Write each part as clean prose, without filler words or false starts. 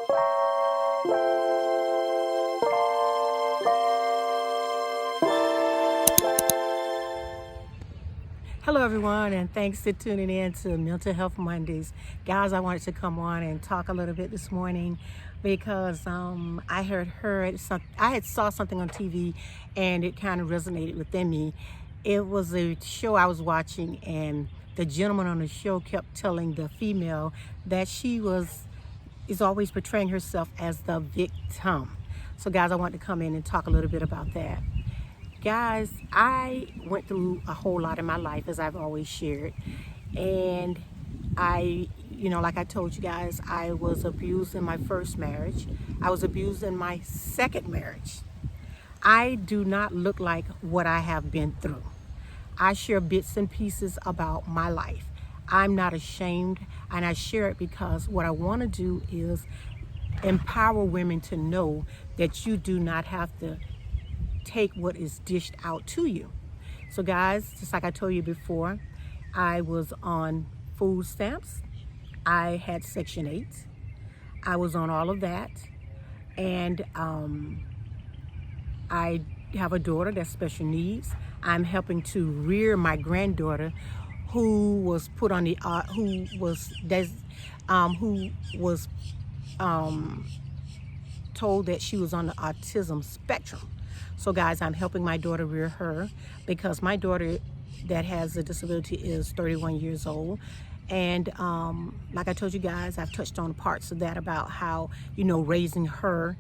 Hello, everyone, and thanks for tuning in to Mental Health Mondays. Guys, I wanted to come on and talk a little bit this morning because I had saw something on TV and it kind of resonated within me. It was a show I was watching, and the gentleman on the show kept telling the female that is always portraying herself as the victim. So, guys, I want to come in and talk a little bit about that. Guys, I went through a whole lot in my life, as I've always shared. And like I told you guys, I was abused in my first marriage. I was abused in my second marriage. I do not look like what I have been through. I share bits and pieces about my life. I'm not ashamed, and I share it because what I want to do is empower women to know that you do not have to take what is dished out to you. So guys, just like I told you before, I was on food stamps. I had Section 8. I was on all of that. And I have a daughter that's special needs. I'm helping to rear my granddaughter who was put on the, who was told that she was on the autism spectrum. So guys, I'm helping my daughter rear her because my daughter that has a disability is 31 years old. And like I told you guys, I've touched on parts of that about how, raising her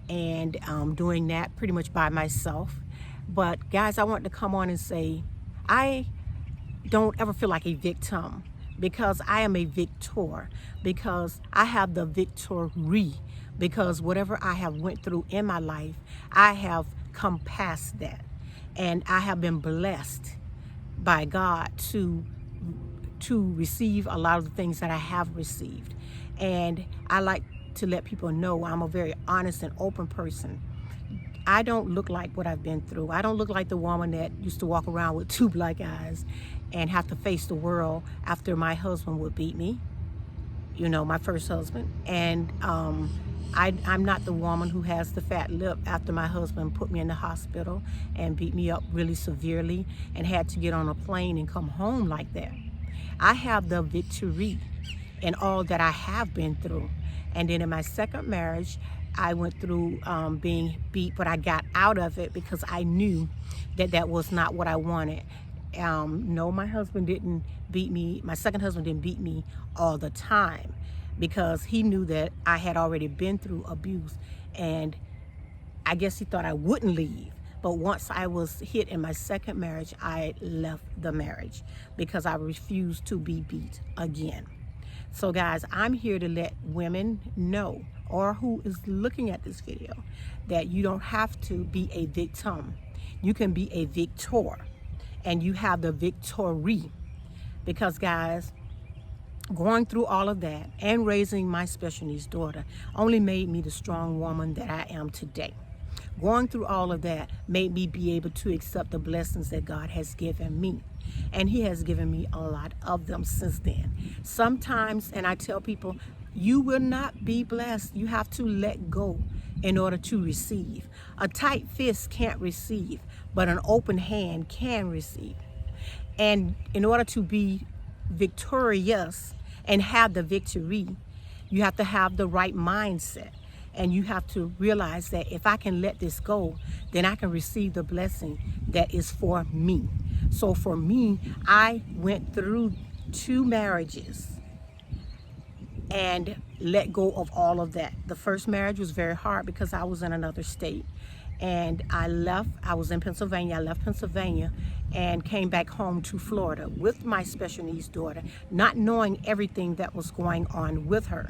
and doing that pretty much by myself. But guys, I want to come on and say, I don't ever feel like a victim because I am a victor, because I have the victory, because whatever I have went through in my life, I have come past that, and I have been blessed by God to receive a lot of the things that I have received. And I like to let people know I'm a very honest and open person. I don't look like what I've been through. I don't look like the woman that used to walk around with 2 black eyes and have to face the world after my husband would beat me, my first husband. And I'm not the woman who has the fat lip after my husband put me in the hospital and beat me up really severely and had to get on a plane and come home like that. I have the victory in all that I have been through. And then in my second marriage, I went through being beat, but I got out of it because I knew that that was not what I wanted. No, my husband didn't beat me. My second husband didn't beat me all the time because he knew that I had already been through abuse, and I guess he thought I wouldn't leave. But once I was hit in my second marriage, I left the marriage because I refused to be beat again. So guys, I'm here to let women know, or who is looking at this video, that you don't have to be a victim. You can be a victor, and you have the victory. Because guys, going through all of that and raising my special needs daughter only made me the strong woman that I am today. Going through all of that made me be able to accept the blessings that God has given me. And He has given me a lot of them since then. Sometimes, and I tell people, you will not be blessed. You have to let go in order to receive. A tight fist can't receive, but an open hand can receive. And in order to be victorious and have the victory, you have to have the right mindset. And you have to realize that if I can let this go, then I can receive the blessing that is for me. So for me, I went through 2 marriages and let go of all of that. The first marriage was very hard because I was in another state. And I was in Pennsylvania. I left Pennsylvania and came back home to Florida with my special needs daughter, not knowing everything that was going on with her.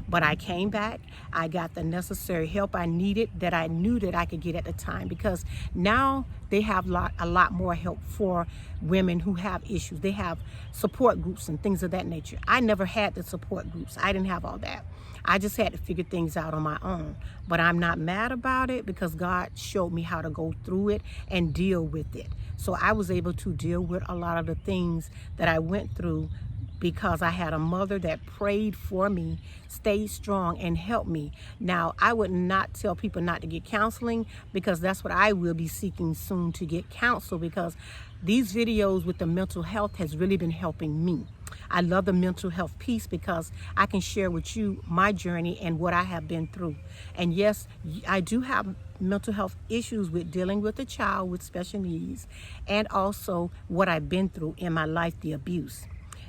But I came back, I got the necessary help I needed that I knew that I could get at the time, because now they have a lot more help for women who have issues. They have support groups and things of that nature. I never had the support groups. I didn't have all that. I just had to figure things out on my own. But I'm not mad about it because God showed me how to go through it and deal with it. So I was able to deal with a lot of the things that I went through because I had a mother that prayed for me, stayed strong, and helped me. Now, I would not tell people not to get counseling, because that's what I will be seeking soon, to get counsel, because these videos with the mental health has really been helping me. I love the mental health piece because I can share with you my journey and what I have been through. And yes, I do have mental health issues with dealing with a child with special needs, and also what I've been through in my life, the abuse.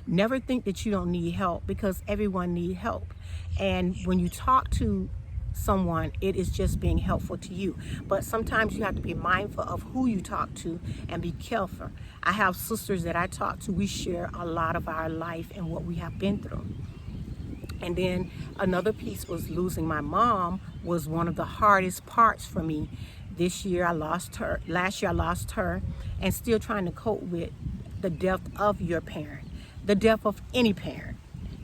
Never think that you don't need help, because everyone needs help. And when you talk to someone, it is just being helpful to you. But sometimes you have to be mindful of who you talk to and be careful. I have sisters that I talk to. We share a lot of our life and what we have been through. And then another piece was losing my mom was one of the hardest parts for me. This year I lost her. Last year I lost her, and still trying to cope with the death of your parent, the death of any parent.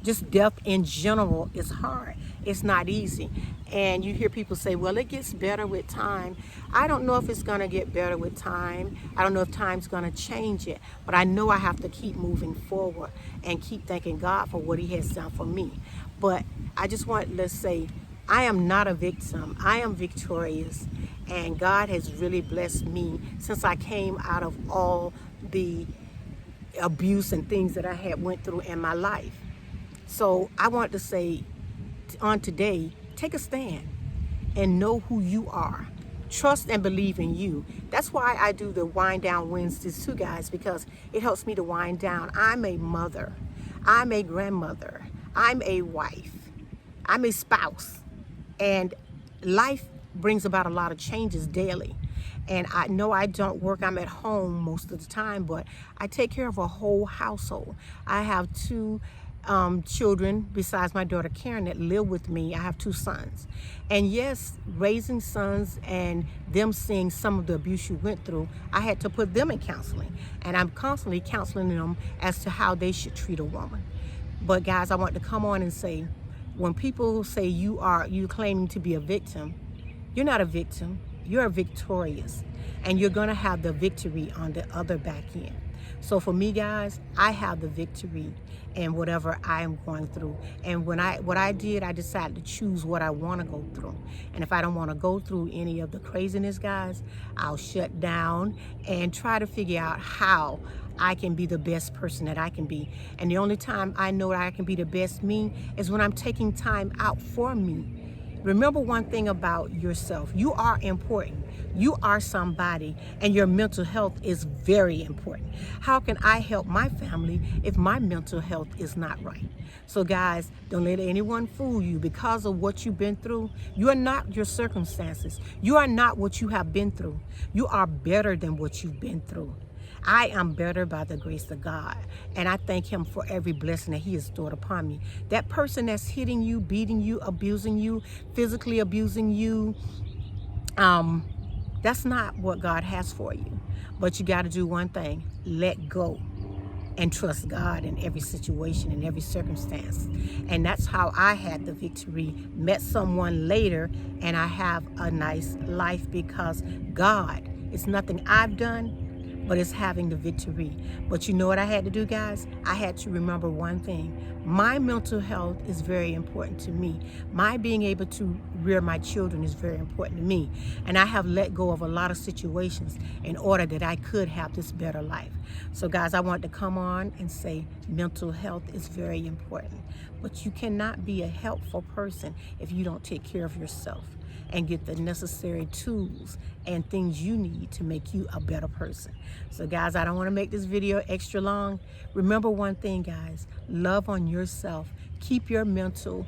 Just death in general is hard. It's not easy. And you hear people say, well, it gets better with time. I don't know if it's going to get better with time. I don't know if time's going to change it. But I know I have to keep moving forward and keep thanking God for what he has done for me. But I just want to say, I am not a victim. I am victorious. And God has really blessed me since I came out of all the abuse and things that I had went through in my life. So I want to say on today, take a stand and know who you are. Trust and believe in you. That's why I do the Wind Down Wednesdays too, guys, because it helps me to wind down. I'm a mother. I'm a grandmother. I'm a wife. I'm a spouse. And life brings about a lot of changes daily. And I know I don't work. I'm at home most of the time, but I take care of a whole household. I have two children besides my daughter Karen that live with me. I have two sons. And yes, raising sons and them seeing some of the abuse you went through, I had to put them in counseling. And I'm constantly counseling them as to how they should treat a woman. But guys, I want to come on and say, when people say you claiming to be a victim, you're not a victim. You're victorious, and you're going to have the victory on the other back end. So for me, guys, I have the victory in whatever I am going through. And what I did, I decided to choose what I want to go through. And if I don't want to go through any of the craziness, guys, I'll shut down and try to figure out how I can be the best person that I can be. And the only time I know that I can be the best me is when I'm taking time out for me. Remember one thing about yourself. You are important. You are somebody, and your mental health is very important. How can I help my family if my mental health is not right? So guys, don't let anyone fool you because of what you've been through. You are not your circumstances. You are not what you have been through. You are better than what you've been through. I am better by the grace of God, and I thank him for every blessing that he has stored upon me. That person that's hitting you, beating you, abusing you, physically abusing you, that's not what God has for you. But you got to do one thing: let go and trust God in every situation, in every circumstance. And that's how I had the victory, met someone later, and I have a nice life because God, it's nothing I've done, but it's having the victory. But you know what I had to do, guys? I had to remember one thing. My mental health is very important to me. My being able to rear my children is very important to me. And I have let go of a lot of situations in order that I could have this better life. So guys, I want to come on and say mental health is very important. But you cannot be a helpful person if you don't take care of yourself and get the necessary tools and things you need to make you a better person. So guys, I don't want to make this video extra long. Remember one thing, guys: love on yourself. Keep your mental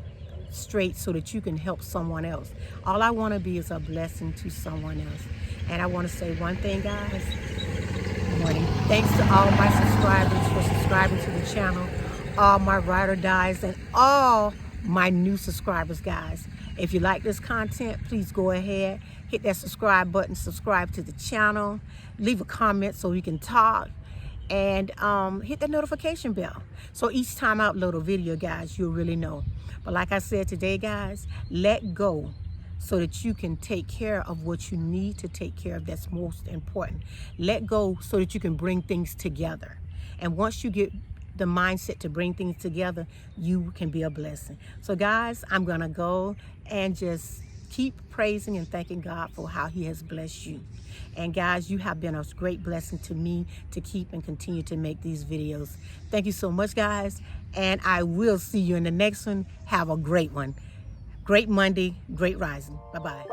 straight so that you can help someone else. All I want to be is a blessing to someone else. And I want to say one thing, guys. Good morning. Thanks to all my subscribers for subscribing to the channel, all my ride or dies, and all my new subscribers, guys. If you like this content, please go ahead, hit that subscribe button, subscribe to the channel, leave a comment so we can talk, and hit that notification bell. So each time I upload a video, guys, you'll really know. But like I said today, guys, let go so that you can take care of what you need to take care of that's most important. Let go so that you can bring things together. And once you get the mindset to bring things together, you can be a blessing. So guys, I'm going to go and just keep praising and thanking God for how he has blessed you. And guys, you have been a great blessing to me to keep and continue to make these videos. Thank you so much, guys. And I will see you in the next one. Have a great one. Great Monday, great rising. Bye-bye.